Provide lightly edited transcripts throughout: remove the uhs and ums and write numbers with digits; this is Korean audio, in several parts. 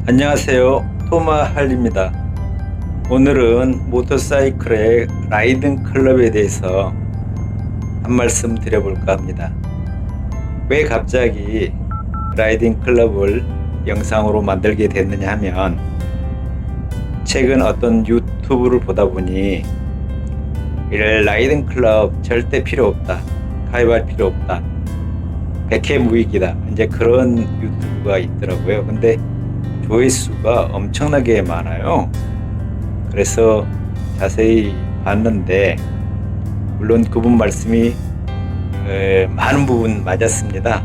안녕하세요. 토마 할리입니다. 오늘은 모터사이클의 라이딩 클럽에 대해서 한 말씀 드려볼까 합니다. 왜 갑자기 라이딩 클럽을 영상으로 만들게 됐느냐 하면, 최근 어떤 유튜브를 보다 보니 이럴 라이딩 클럽 절대 필요 없다, 가입할 필요 없다, 백해무익이다, 이제 그런 유튜브가 있더라고요. 근데 조회수가 엄청나게 많아요. 그래서 자세히 봤는데, 물론 그분 말씀이 많은 부분 맞았습니다.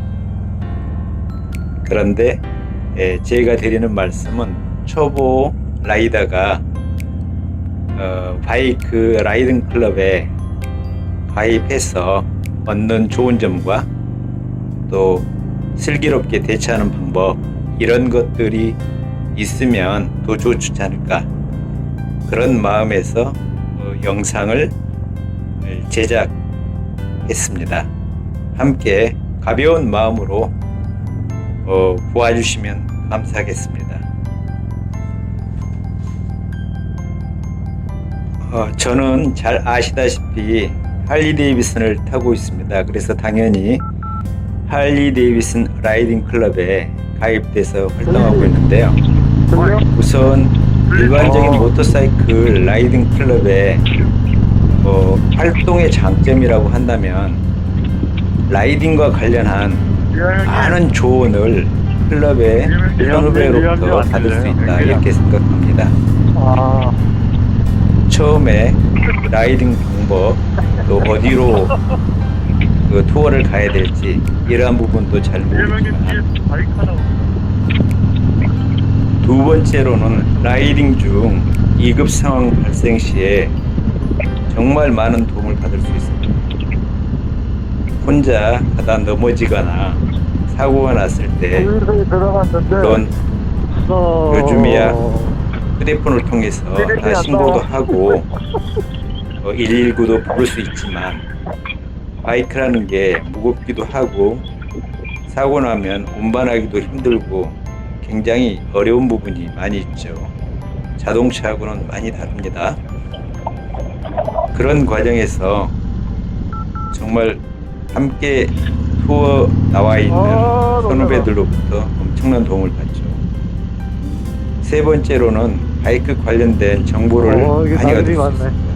그런데 제가 드리는 말씀은, 초보 라이더가 바이크 라이딩 클럽에 가입해서 얻는 좋은 점과 또 슬기롭게 대처하는 방법, 이런 것들이 있으면 더 좋지 않을까, 그런 마음에서 영상을 제작했습니다. 함께 가벼운 마음으로 보아주시면 감사하겠습니다. 저는 잘 아시다시피 할리 데이비슨을 타고 있습니다. 그래서 당연히 할리 데이비슨 라이딩 클럽에 가입돼서 활동하고 있는데요. 우선 일반적인 모터사이클 라이딩 클럽의 활동의 장점이라고 한다면, 라이딩과 관련한 많은 조언을 클럽의 선후배로부터 받을 수 있다, 이렇게 생각합니다. 처음에 라이딩 방법, 또 어디로 투어를 가야 될지, 이러한 부분도 잘 모르지만, 두 번째로는 라이딩 중 2급 상황 발생 시에 정말 많은 도움을 받을 수 있습니다. 혼자 하다 넘어지거나 사고가 났을 때, 물론 요즘이야 휴대폰을 통해서 다 신고도 하고 119도 부를 수 있지만, 바이크라는 게 무겁기도 하고 사고 나면 운반하기도 힘들고 굉장히 어려운 부분이 많이 있죠. 자동차하고는 많이 다릅니다. 그런 과정에서 정말 함께 투어 나와 있는 선후배들로부터 엄청난 도움을 받죠. 세 번째로는 바이크 관련된 정보를 많이 얻을 수 있습니다.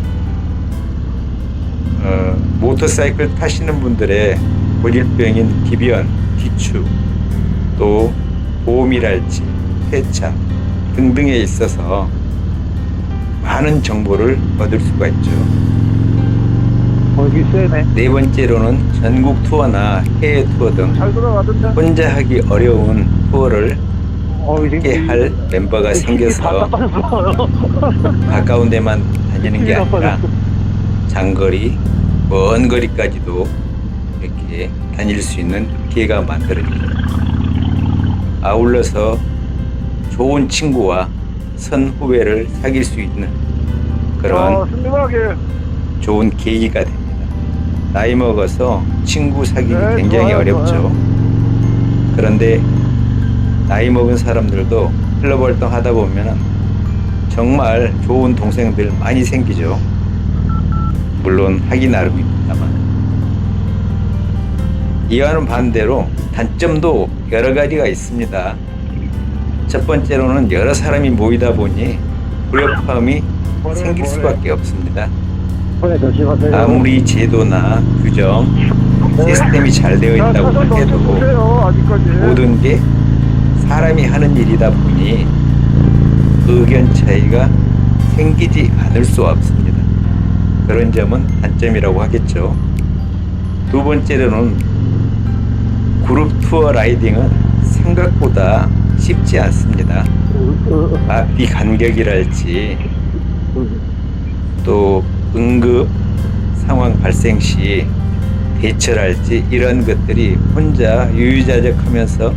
모터사이클 타시는 분들의 고질병인 기변, 기축, 또 보험이랄지 폐차 등등에 있어서 많은 정보를 얻을 수가 있죠. 네 번째로는 전국 투어나 해외 투어 등 혼자 하기 어려운 투어를 함께 할 멤버가 생겨서 가까운 데만 다니는 게 아니라 장거리, 먼 거리까지도 이렇게 다닐 수 있는 기회가 만들어집니다. 아울러서 좋은 친구와 선후배를 사귈 수 있는 그런 좋은 계기가 됩니다. 나이 먹어서 친구 사귀기 굉장히 어렵죠. 그런데 나이 먹은 사람들도 클럽 활동 하다 보면 정말 좋은 동생들 많이 생기죠. 물론 하기 나름입니다만. 이와는 반대로 단점도 여러 가지가 있습니다. 첫 번째로는 여러 사람이 모이다 보니 불협화음이 생길 수밖에 없습니다. 아무리 제도나 규정, 시스템이 잘 되어 있다고 해도 모든 게 사람이 하는 일이다 보니 의견 차이가 생기지 않을 수 없습니다. 그런 점은 단점이라고 하겠죠. 두 번째로는 그룹 투어 라이딩은 생각보다 쉽지 않습니다. 앞뒤 간격이랄지, 또 응급 상황 발생 시 대처랄지, 이런 것들이 혼자 유유자적하면서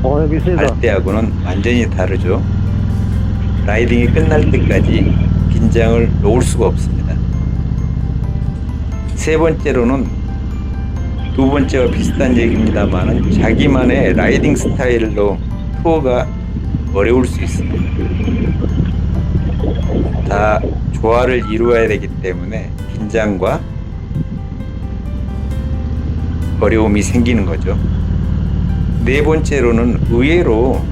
할 때하고는 완전히 다르죠. 라이딩이 끝날 때까지 긴장을 놓을 수가 없습니다. 세 번째로는 두 번째와 비슷한 얘기입니다만, 자기만의 라이딩 스타일로 투어가 어려울 수 있습니다. 다 조화를 이루어야 되기 때문에 긴장과 어려움이 생기는 거죠. 네 번째로는 의외로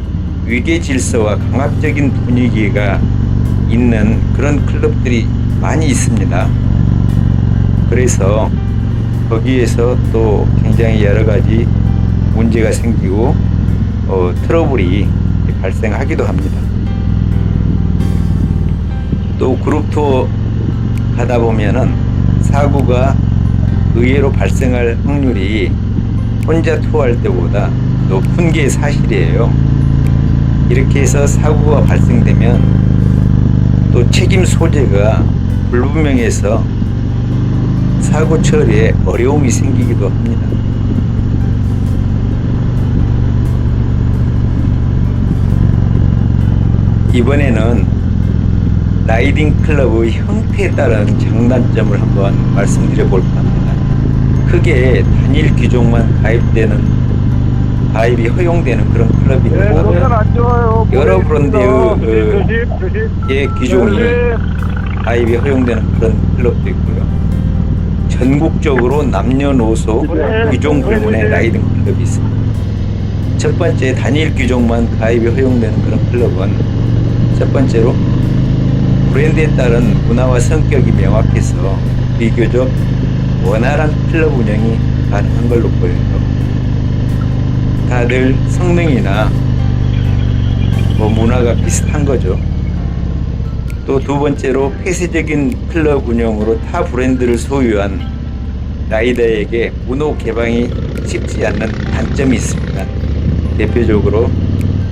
위계 질서와 강압적인 분위기가 있는 그런 클럽들이 많이 있습니다. 그래서 거기에서 또 굉장히 여러 가지 문제가 생기고 트러블이 발생하기도 합니다. 또 그룹 투어 가다 보면은 사고가 의외로 발생할 확률이 혼자 투어할 때보다 높은 게 사실이에요. 이렇게 해서 사고가 발생되면 또 책임 소재가 불분명해서 사고 처리에 어려움이 생기기도 합니다. 이번에는 라이딩 클럽의 형태에 따른 장단점을 한번 말씀드려 볼까 합니다. 크게 단일 규정만 가입이 허용되는 그런 클럽이 있고 여러 브랜드의 기종이 가입이 허용되는 그런 클럽도 있고요. 전국적으로 남녀노소 규종 불문의 라이딩 클럽이 있습니다. 첫 번째 단일 규정만 가입이 허용되는 그런 클럽은 첫 번째로 브랜드에 따른 문화와 성격이 명확해서 비교적 원활한 클럽 운영이 가능한 걸로 보여요. 다들 성능이나 문화가 비슷한 거죠. 또 두 번째로 폐쇄적인 클럽 운영으로 타 브랜드를 소유한 라이더에게 문호 개방이 쉽지 않는 단점이 있습니다. 대표적으로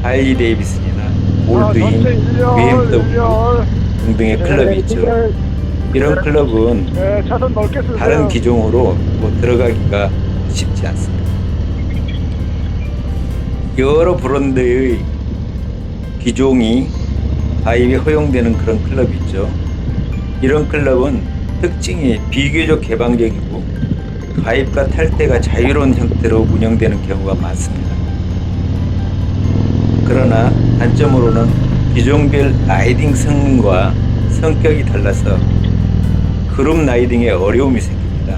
하일리 데이비슨이나 올드인, BMW 등등의 클럽이 있죠. 이런 클럽은 다른 기종으로 들어가기가 쉽지 않습니다. 여러 브랜드의 기종이 가입이 허용되는 그런 클럽이 있죠. 이런 클럽은 특징이 비교적 개방적이고 가입과 탈퇴가 자유로운 형태로 운영되는 경우가 많습니다. 그러나 단점으로는 기종별 라이딩 성능과 성격이 달라서 그룹 라이딩에 어려움이 생깁니다.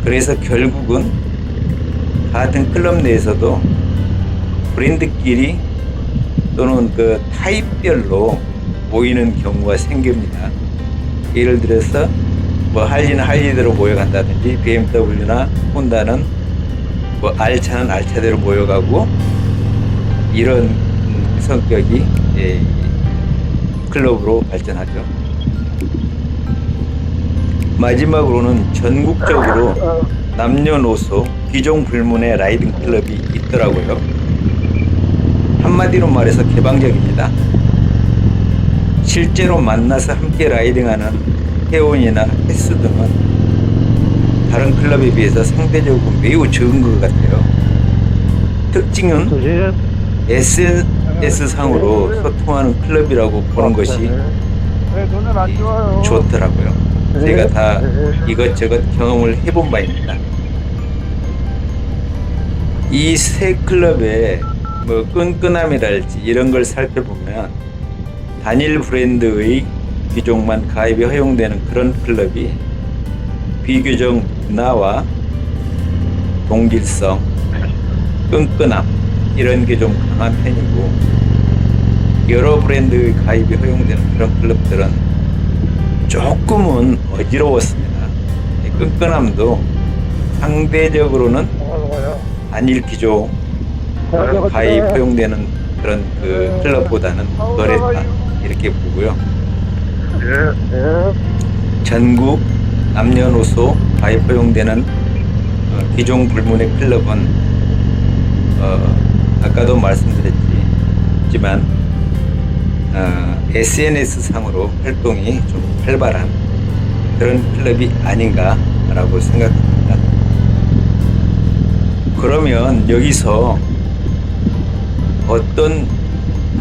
그래서 결국은 같은 클럽 내에서도 브랜드끼리 또는 그 타입별로 모이는 경우가 생깁니다. 예를 들어서 할리는 할리대로 모여간다든지 BMW나 혼다는 R차는 R차대로 모여가고 이런 성격이 클럽으로 발전하죠. 마지막으로는 전국적으로 남녀노소 기종 불문의 라이딩 클럽이 있더라고요. 한마디로 말해서 개방적입니다. 실제로 만나서 함께 라이딩하는 회원이나 횟수 등은 다른 클럽에 비해서 상대적으로 매우 적은 것 같아요. 특징은 SNS상으로 소통하는 클럽이라고 보는 것이 좋더라고요. 제가 다 이것저것 경험을 해본 바입니다. 이 세 클럽의 끈끈함이랄지 이런 걸 살펴보면 단일 브랜드의 기종만 가입이 허용되는 그런 클럽이 비교적 문화와 동질성, 끈끈함 이런 게 좀 강한 편이고 여러 브랜드의 가입이 허용되는 그런 클럽들은 조금은 어지러웠습니다. 끈끈함도 상대적으로는 단일 기종 가입 허용되는 그런 클럽보다는 덜했다 이렇게 보고요. 전국 남녀노소 가입 허용되는 기종 불문의 클럽은 아까도 말씀드렸지만 SNS 상으로 활동이 좀 활발한 그런 클럽이 아닌가라고 생각합니다. 그러면 여기서 어떤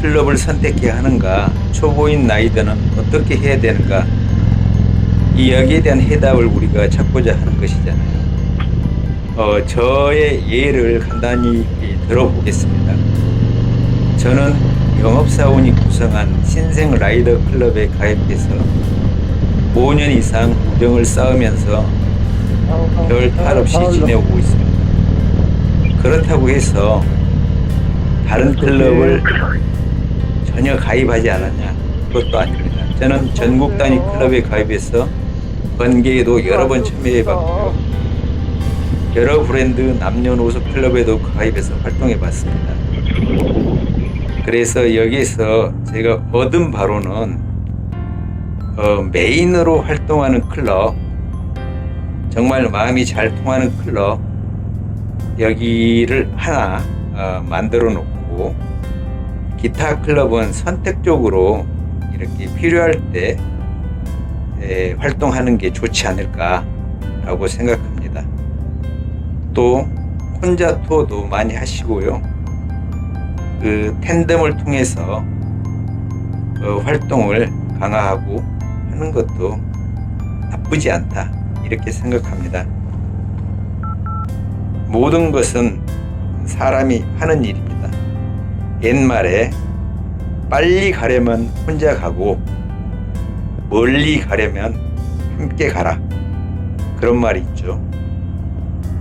클럽을 선택해야 하는가, 초보인 라이더는 어떻게 해야 되는가, 이 여기에 대한 해답을 우리가 찾고자 하는 것이잖아요. 저의 예를 간단히 들어보겠습니다. 저는 영업사원이 구성한 신생 라이더 클럽에 가입해서 5년 이상 우정을 쌓으면서 별 탈 없이 지내오고 있습니다. 그렇다고 해서 다른 클럽을 전혀 가입하지 않았냐? 그것도 아닙니다. 저는 전국 단위 클럽에 가입해서 번개에도 여러 번 참여해봤고요. 여러 브랜드 남녀노소 클럽에도 가입해서 활동해봤습니다. 그래서 여기에서 제가 얻은 바로는 메인으로 활동하는 클럽, 정말 마음이 잘 통하는 클럽, 여기를 하나 만들어 놓고 기타 클럽은 선택적으로 이렇게 필요할 때 활동하는 게 좋지 않을까라고 생각합니다. 또 혼자 투어도 많이 하시고요. 그 탠덤을 통해서 활동을 강화하고 하는 것도 나쁘지 않다, 이렇게 생각합니다. 모든 것은 사람이 하는 일입니다. 옛말에 빨리 가려면 혼자 가고 멀리 가려면 함께 가라, 그런 말이 있죠.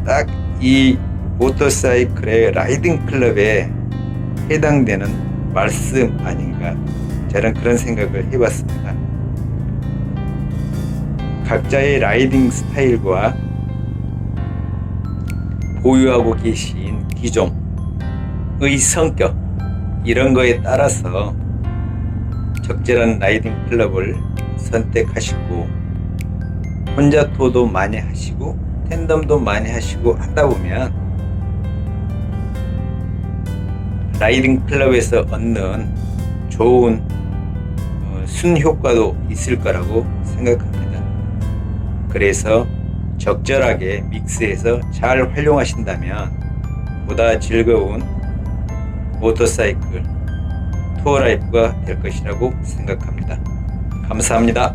딱 이 모터사이클의 라이딩 클럽에 해당되는 말씀 아닌가, 저는 그런 생각을 해봤습니다. 각자의 라이딩 스타일과 보유하고 계신 기종의 성격, 이런 거에 따라서 적절한 라이딩 클럽을 선택하시고 혼자 투어도 많이 하시고 탠덤도 많이 하시고 하다 보면 라이딩 클럽에서 얻는 좋은 순효과도 있을 거라고 생각합니다. 그래서 적절하게 믹스해서 잘 활용하신다면 보다 즐거운 모터사이클 투어 라이프가 될 것이라고 생각합니다. 감사합니다.